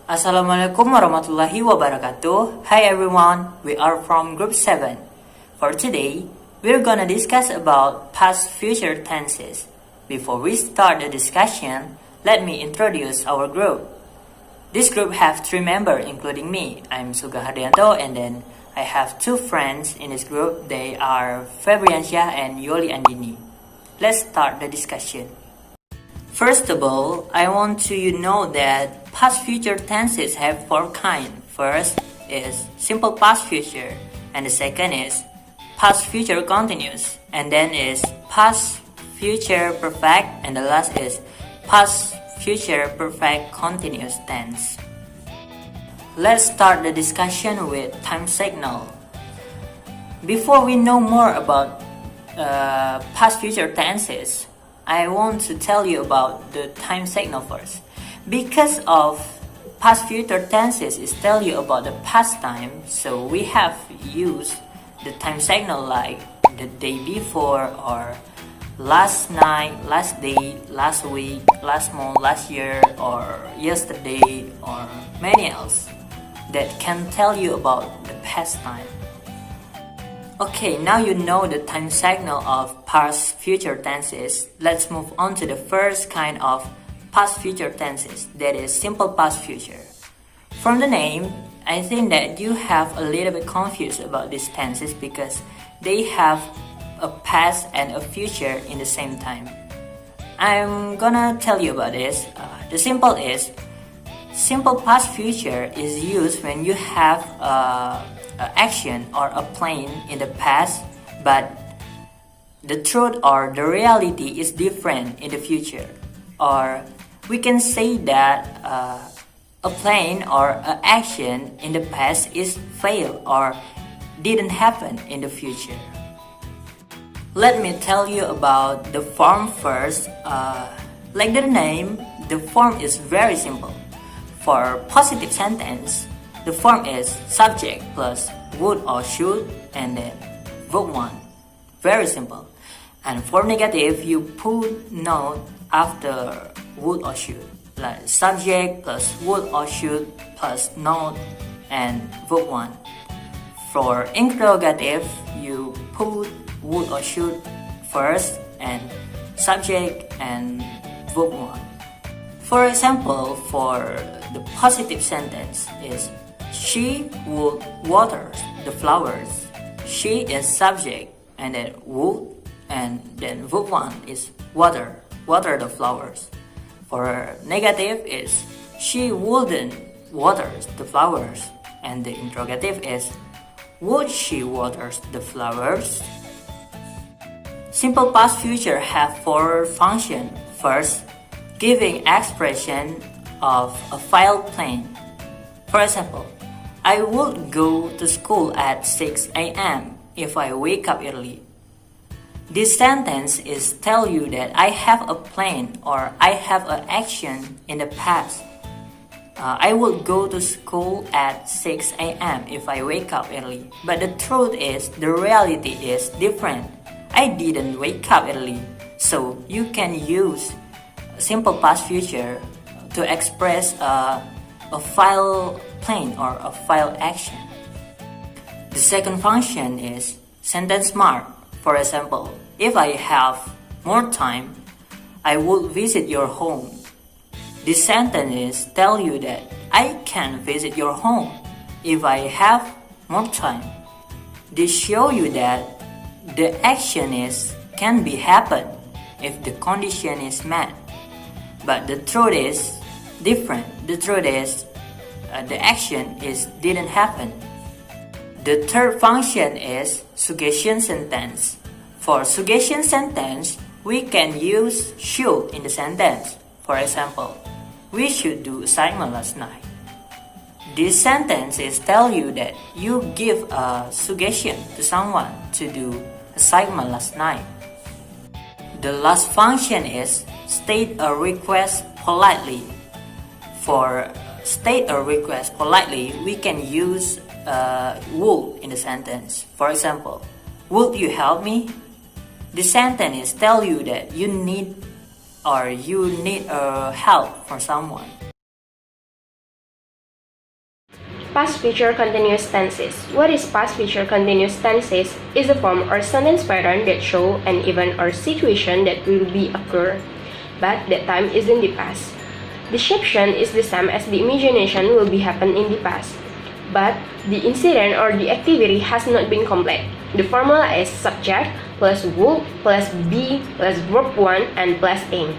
Assalamualaikum warahmatullahi wabarakatuh. Hi everyone, we are from group 7. For today, we're gonna discuss about past future tenses. Before we start the discussion, let me introduce our group. This group have 3 members including me. I'm Sugeng Hardianto, and then I have 2 friends in this group. They are Febriansyah and Yoli Andini. Let's start the discussion. First of all, I want to know that past future tenses have 4 kinds. First is simple past future, and the second is past future continuous, and then is past future perfect, and the last is past future perfect continuous tense. Let's start the discussion with time signal. Before we know more about past future tenses, I want to tell you about the time signal first. Because of past future tenses is tell you about the past time, so we have used the time signal like the day before, or last night, last day, last week, last month, last year, or yesterday, or many else that can tell you about the past time. Okay, now you know the time signal of past future tenses. Let's move on to the first kind of past future tenses, that is simple past future. From the name, I think that you have a little bit confused about these tenses because they have a past and a future in the same time. I'm gonna tell you about this. The simple past future is used when you have an action or a plan in the past, but the truth or the reality is different in the future. Or we can say that a plan or an action in the past is failed or didn't happen in the future. Let me tell you about the form first. Like the name, the form is very simple. For positive sentence, the form is subject plus would or should and then verb 1. Very simple. And for negative, you put note after would or should, like subject plus would or should plus note and verb 1. For interrogative, you put would or should first and subject and verb 1. For example, for the positive sentence is she would water the flowers. She is subject and then would, and then verb 1 is water the flowers. For negative is she wouldn't water the flowers, and the interrogative is would she water the flowers? Simple past future have 4 functions. First, giving expression of a file plan. For example, I would go to school at 6 a.m. if I wake up early. This sentence is tell you that I have a plan or I have an action in the past. I would go to school at 6 a.m. if I wake up early. But the truth is, the reality is different. I didn't wake up early. So you can use simple past future to express a file plan or a file action. The second function is sentence mark. For example, if I have more time, I would visit your home. This sentence tell you that I can visit your home if I have more time. This show you that the action can be happen if the condition is met. But the truth is different. The truth is the action didn't happen. The third function is suggestion sentence. For suggestion sentence, we can use should in the sentence. For example, we should do assignment last night. This sentence tell you that you give a suggestion to someone to do assignment last night. The last function is state a request politely. For state a request politely, we can use would in the sentence. For example, would you help me? The sentence tell you that you need help from someone. Past future continuous tenses. What is past future continuous tenses? Is a form or sentence pattern that show an event or situation that will be occur, but that time is in the past. Deception is the same as the imagination will be happen in the past, but the incident or the activity has not been complete. The formula is subject plus would plus be plus verb 1 and plus ing.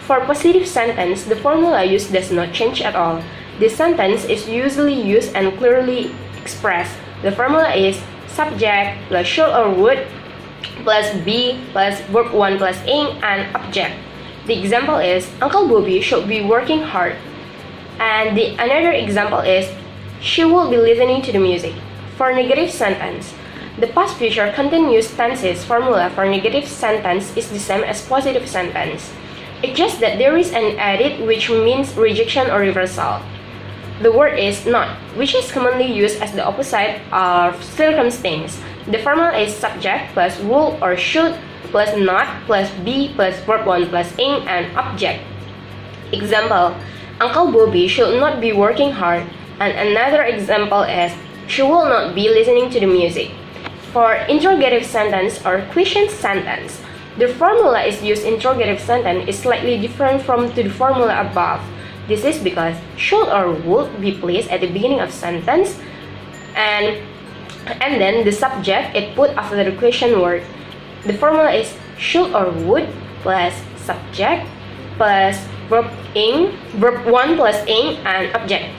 For positive sentence, the formula used does not change at all. The sentence is usually used and clearly expressed. The formula is subject plus should or would plus be plus verb 1 plus ing and object. The example is Uncle Bobby should be working hard. And the another example is she will be listening to the music. For negative sentence, the past future continuous tenses formula for negative sentence is the same as positive sentence. It's just that there is an added which means rejection or reversal. The word is not, which is commonly used as the opposite of circumstance. The formula is subject plus will or should plus not plus be plus verb 1 plus ing and object. Example, Uncle Bobby should not be working hard. And another example is she will not be listening to the music. For interrogative sentence or question sentence, the formula is used interrogative sentence is slightly different from to the formula above. This is because should or would be placed at the beginning of sentence and then the subject is put after the question word. The formula is should or would plus subject plus verb 1 plus ing and object.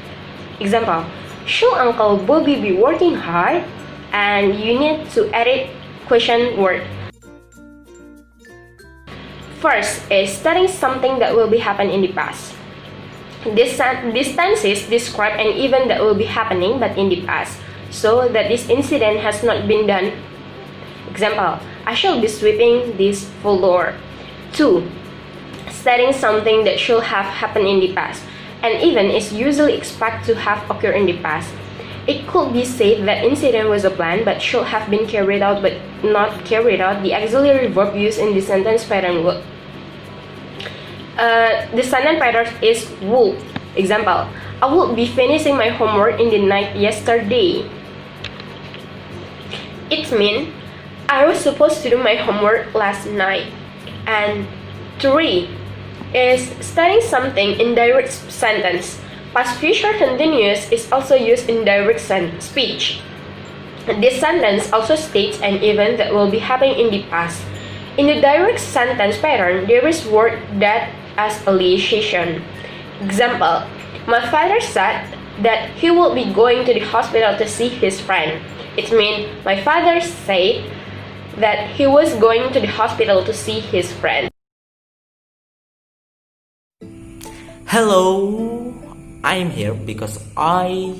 Example, should Uncle Bobby be working hard? And you need to edit question word. First is studying something that will be happen in the past. These tenses describe an event that will be happening but in the past, so that this incident has not been done. Example, I shall be sweeping this floor. 2. Studying something that should have happened in the past. An event is usually expected to have occurred in the past. It could be said that incident was a plan but should have been carried out but not carried out. The auxiliary verb used in the sentence pattern would. The sentence pattern is would. Example, I would be finishing my homework in the night yesterday. It means I was supposed to do my homework last night. And 3 is studying something in direct sentence. Past future continuous is also used in direct speech. This sentence also states an event that will be happening in the past. In the direct sentence pattern, there is word that as allegiation. Example, my father said that he will be going to the hospital to see his friend. It means my father said that he was going to the hospital to see his friend. Hello, I'm here because I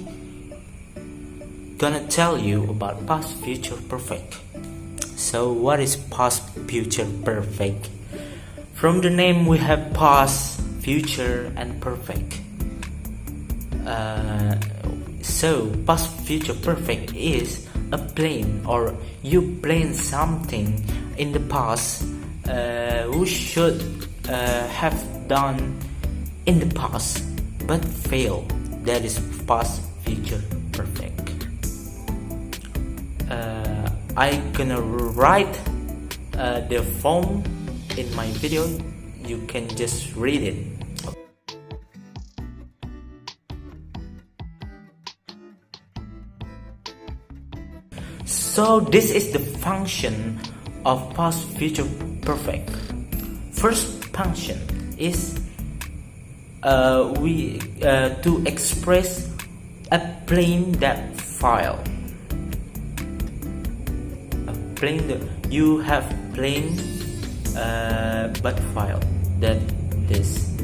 gonna tell you about past future perfect. So what is past future perfect? From the name we have past, future and perfect. So past future perfect is a plan or you plan something in the past who should have done in the past but fail. That is past future perfect. I gonna write the form in my video. You can just read it. So this is the function of past future perfect. First function is to express a plain that file. You have plain but file. That is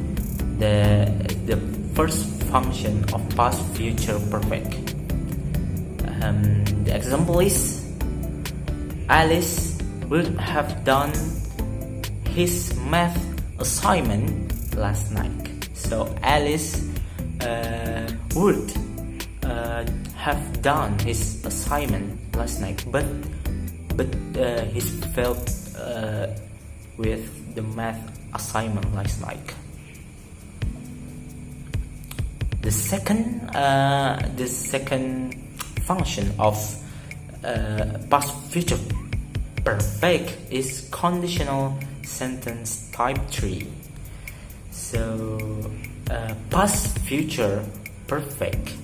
the first function of past future perfect. The example is Alice would have done his math assignment last night. So Alice would have done his assignment last night, but he failed with the math assignment last night. The second function of past future perfect is conditional sentence type 3. So past future perfect,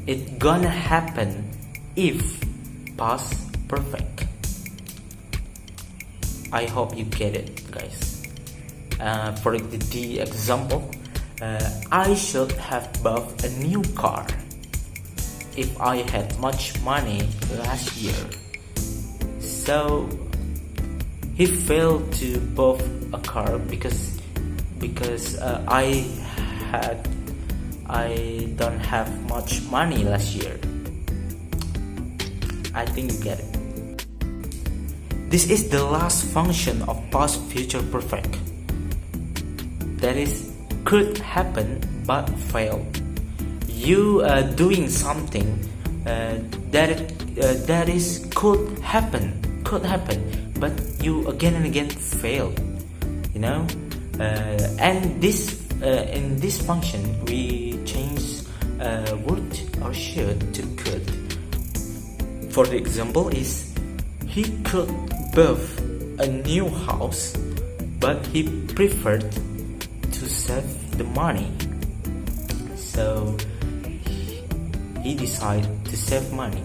it gonna happen if past perfect. I hope you get it, guys. For the example, I should have bought a new car if I had much money last year. So he failed to buy a car because I don't have much money last year. I think you get it. This is the last function of past future perfect. That is, could happen but fail. You doing something that is could happen, but you again and again fail. And this in this function we change would or should to could. For the example is, he could buy a new house, but he preferred to save the money. So he decided to save money.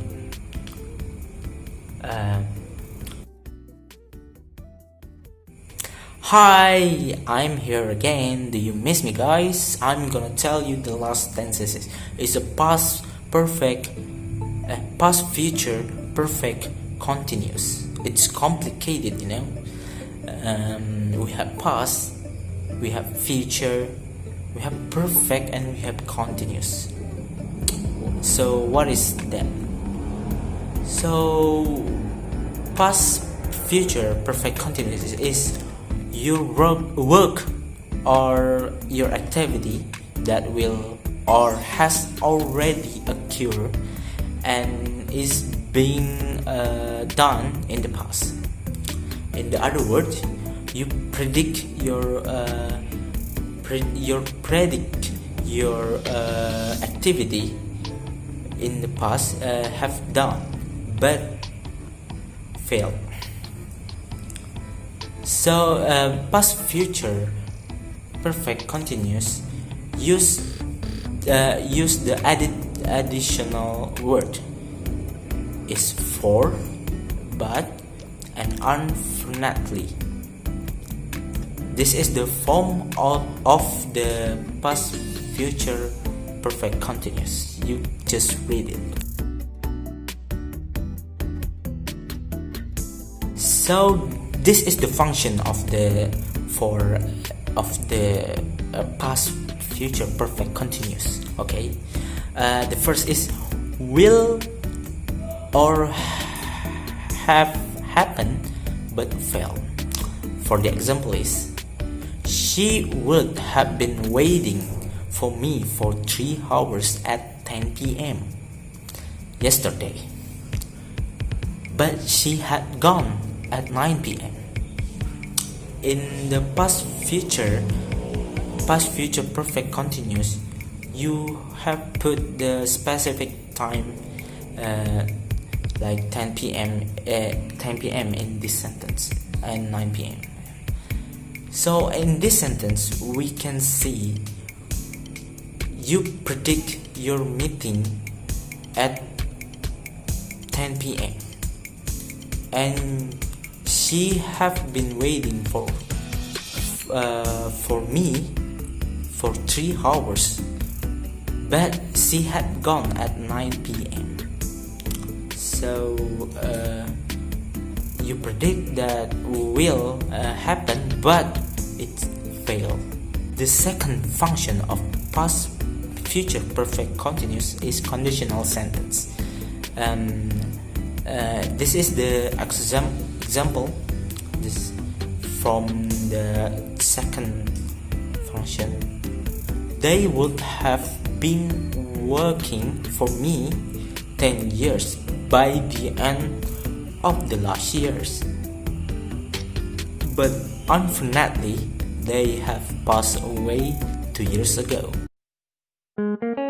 Hi, I'm here again. Do you miss me, guys? I'm gonna tell you the last tenses. It's a past future perfect continuous. It's complicated, we have past, we have future, we have perfect, and we have continuous. So what is that? So past future perfect continuous is your work or your activity that will or has already occurred and is being done in the past. In the other words, you predict your activity in the past have done but failed. So past future perfect continuous use the additional word is for, but, and unfortunately. This is the form of the past future perfect continuous. You just read it. So this is the function of the past future perfect continuous. Okay, the first is will or have happened but failed. For the example is, she would have been waiting for me for 3 hours at 10 p.m. yesterday, but she had gone at 9 p.m. In the past future perfect continuous, you have put the specific time like 10 p.m. in this sentence and 9 p.m. So in this sentence we can see you predict your meeting at 10 p.m. and she have been waiting for me for 3 hours, but she had gone at 9 p.m. So you predict that will happen, but it failed. The second function of past future perfect continuous is conditional sentence. This is the example. This from the second function. They would have been working for me 10 years by the end of the last years, but unfortunately they have passed away 2 years ago. you.